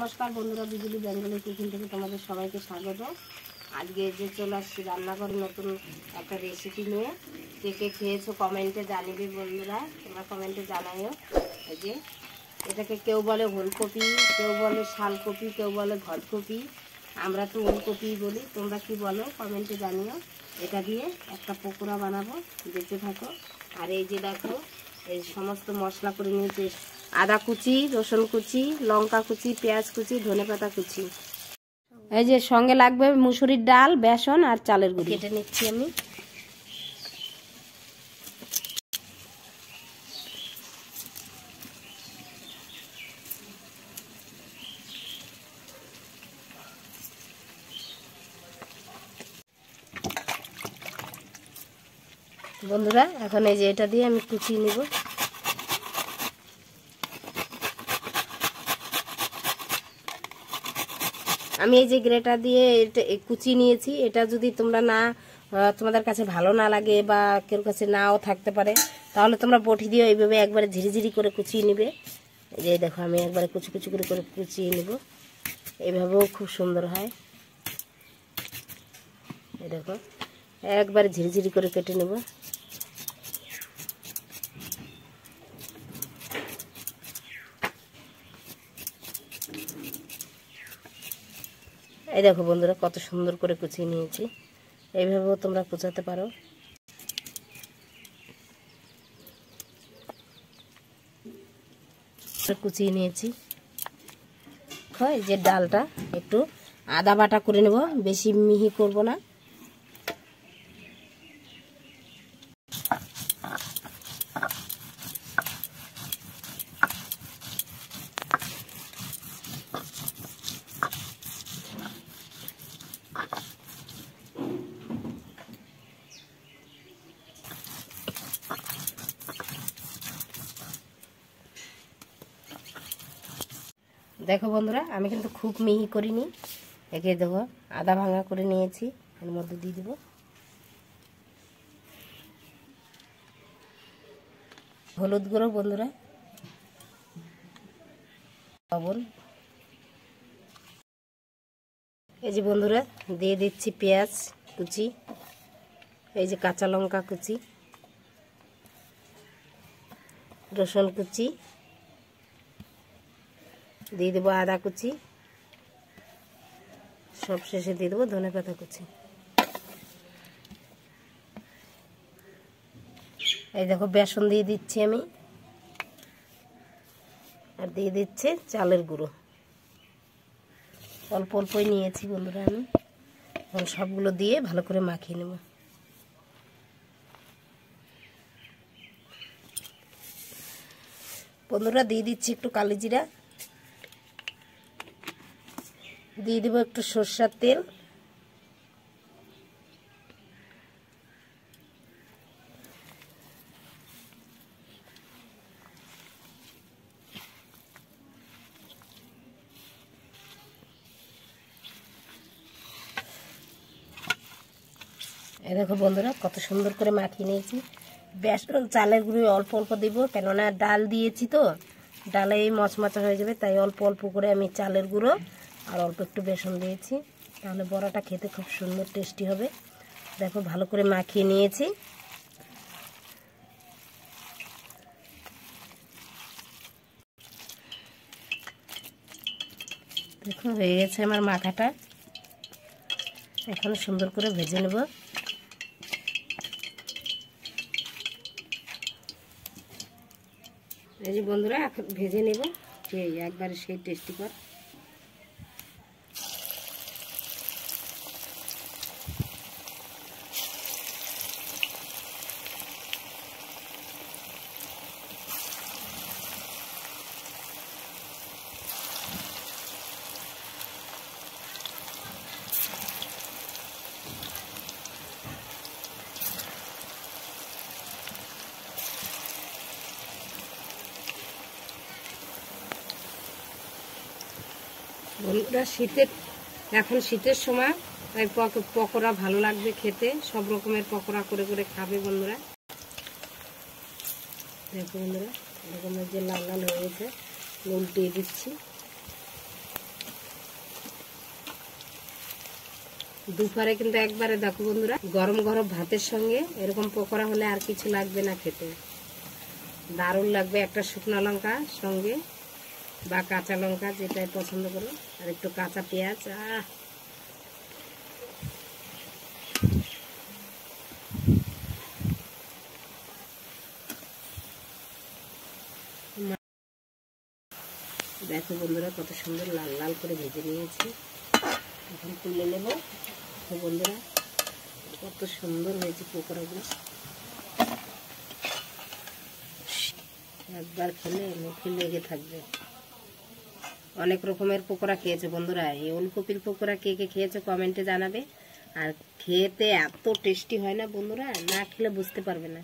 নমস্কার বন্ধুরা, বিজলি Bengali kitchen থেকে তোমাদের সবাইকে স্বাগত। আজকে যে চলে আসছি রান্নাঘরে নতুন একটা রেসিপি নিয়ে। কে কে খেয়েছো কমেন্টে জানিবে বন্ধুরা, তোমরা কমেন্টে জানাইও। এই যে এটাকে কেউ বলে ওলকপি, কেউ বলে শালকপি, কেউ বলে ঘরকপি, আমরা তো ওলকপি বলি, তোমরা কি বলো কমেন্টে জানিও। এটা দিয়ে একটা পকোড়া বানাবো, দেখতে থাকো। আর এই যে দেখো, এই সমস্ত মশলা করে নিয়েছি, আদা কুচি, রসুন কুচি, লঙ্কা কুচি, পেঁয়াজ কুচি, ধনেপাতা কুচি। এই যে সঙ্গে লাগবে মুসুরির ডাল, বেসন আর চালের গুঁড়ি। কেটে নিচ্ছি আমি। বন্ধুরা এখন এই যে এটা দিয়ে আমি কুচিয়ে নিব। আমি এই যে গ্রেটার দিয়ে এটা কুচিয়ে নিয়েছি। এটা যদি তোমরা তোমাদের কাছে ভালো না লাগে বা কেউ কাছে নাও থাকতে পারে, তাহলে তোমরা বটি দিয়ে এইভাবে একবারে ঝিরিঝিরি করে কুচিয়ে নিবে। এই যে দেখো আমি একবারে কুচি কুচি করে করে কুচিয়ে নিব। এইভাবেও খুব সুন্দর হয়। এই দেখো একবারে ঝিরিঝিরি করে কেটে নেব। এই দেখো বন্ধুরা কত সুন্দর করে কুচিয়ে নিয়েছি। এইভাবেও তোমরা কুচাতে পারো। কুচিয়ে নিয়েছি। এই যে ডালটা একটু আদা বাটা করে নেব, বেশি মিহি করব না। দেখো বন্ধুরা আমি কিন্তু খুব মিহি করিনি। একে দেখো আদা ভাঙা করে নিয়েছি, এর মধ্যে দিয়ে দেব হলুদ গুঁড়ো, বন্ধুরা লবণ। এই যে বন্ধুরা দিয়ে দিচ্ছি পেঁয়াজ কুচি, এই যে কাঁচা লঙ্কা কুচি, রসুন কুচি, দিয়ে দেবো আদা কুচি, সব শেষে দিয়ে দেবো ধনেপাতা কুচি। এই দেখো বেসন দিয়ে দিচ্ছি আমি, আর দিয়ে দিচ্ছে চালের গুঁড়ো। অল্প অল্পই নিয়েছি বন্ধুরা আমি। এখন সবগুলো দিয়ে ভালো করে মাখিয়ে নেব। বন্ধুরা দিয়ে দিচ্ছি একটু কালো জিরা, দিয়ে দেবো একটু সরষের তেল, এই দেখো বন্ধুরা কত সুন্দর করে মাখিয়ে নিয়েছি। বেসন চালের গুঁড়ো অল্প অল্প দিব, কেননা ডাল দিয়েছি তো, ডালে মচমচা হয়ে যাবে, তাই অল্প অল্প করে আমি চালের গুঁড়ো আর অল্প একটু বেসন দিয়েছি, তাহলে বড়াটা খেতে খুব সুন্দর টেস্টি হবে। দেখো ভালো করে মাখিয়ে নিয়েছি। দেখো হয়ে গেছে আমার মাখাটা। এখন সুন্দর করে ভেজে নেব। এই যে বন্ধুরা ভেজে নেব, একবারে সেই টেস্টি কর। বন্ধুরা এখন শীতের সময়, তাই পকোড়া ভালো লাগবে খেতে। সব রকমের পকোড়া করে করে খাবে বন্ধুরা। দেখো বন্ধুরা এরকম যে লাল লাল হয়ে গেছে, উল্টিয়ে দিচ্ছি। দুপুরে কিন্তু একবারে দেখো বন্ধুরা, গরম গরম ভাতের সঙ্গে এরকম পকোড়া হলে আর কিছু লাগবে না খেতে, দারুণ লাগবে। একটা শুকনো লঙ্কা সঙ্গে বা কাঁচা লঙ্কা যেটাই পছন্দ করো, আর একটু কাঁচা পেঁয়াজ। দেখো বন্ধুরা কত সুন্দর লাল লাল করে ভেজে নিয়েছি, এখন তুলে নেব। তো বন্ধুরা কত সুন্দর হয়েছে পকোড়াগুলো, একবার খেলে মুখে লেগে থাকবে। অনেক রকমের পকোড়া খেয়েছে বন্ধুরা, এই ওলকপির পকোড়া কে কে খেয়েছে কমেন্টে জানাবে। আর খেতে এত টেস্টি হয় না বন্ধুরা, না খেলে বুঝতে পারবে না।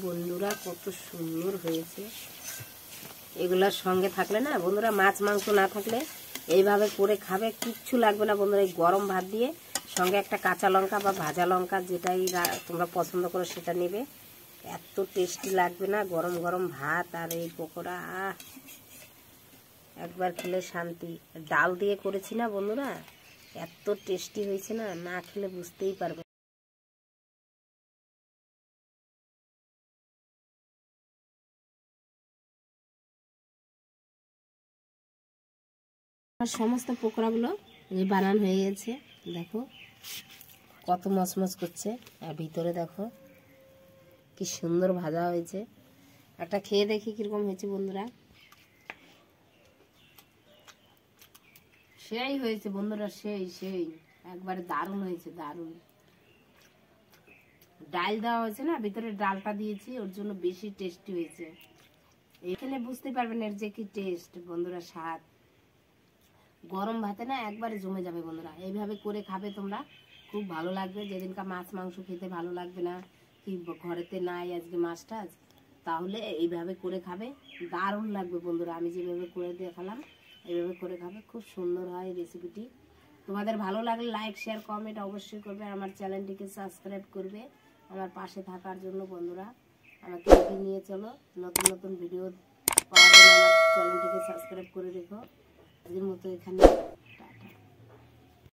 বন্ধুরা কত সুন্দর হয়েছে, এগুলার সঙ্গে থাকলে না বন্ধুরা, মাছ মাংস না থাকলে এইভাবে করে খাবে, কিচ্ছু লাগবে না বন্ধুরা। এই গরম ভাত দিয়ে সঙ্গে একটা কাঁচা লঙ্কা বা ভাজা লঙ্কা যেটাই তোমরা পছন্দ করো সেটা নেবে, এত টেস্টি লাগবে না গরম গরম ভাত আর এই পকোড়া। একবার খেলে শান্তি। ডাল দিয়ে করেছি না বন্ধুরা, এত টেস্টি হয়েছে না, না খেলে বুঝতেই পারবে। সমস্ত পকোড়াগুলো বানানো হয়ে গেছে, দেখো কত মচমচ করছে, আর ভিতরে দেখো কি সুন্দর ভাজা হয়েছে। একটা খেয়ে দেখি কিরকম হয়েছে বন্ধুরা। সেই হয়েছে বন্ধুরা, সেই সেই একবারে দারুণ হয়েছে, দারুণ। ডাল দেওয়া হয়েছে না, ভিতরে ডালটা দিয়েছি, ওর জন্য বেশি টেস্টি হয়েছে। এখানে বুঝতে পারবেন এর যে কি টেস্ট বন্ধুরা, স্বাদ। গরম ভাতে না একবারে জমে যাবে বন্ধুরা, এইভাবে করে খাবে তোমরা, খুব ভালো লাগবে। যেদিনকা মাছ মাংস খেতে ভালো লাগবে না, কি ঘরেতে নাই আজকে মাছ টাছ, তাহলে এইভাবে করে খাবে, দারুণ লাগবে বন্ধুরা। আমি যেভাবে করে দেখালাম এইভাবে করে খাবে, খুব সুন্দর হয় রেসিপিটি। তোমাদের ভালো লাগলে লাইক শেয়ার কমেন্ট অবশ্যই করবে, আমার চ্যানেলটিকে সাবস্ক্রাইব করবে আমার পাশে থাকার জন্য বন্ধুরা। আমাকে এগিয়ে নিয়ে চলো, নতুন নতুন ভিডিও পাওয়ার জন্য আমার চ্যানেলটিকে সাবস্ক্রাইব করে রেখো। আজকের মতো এখানে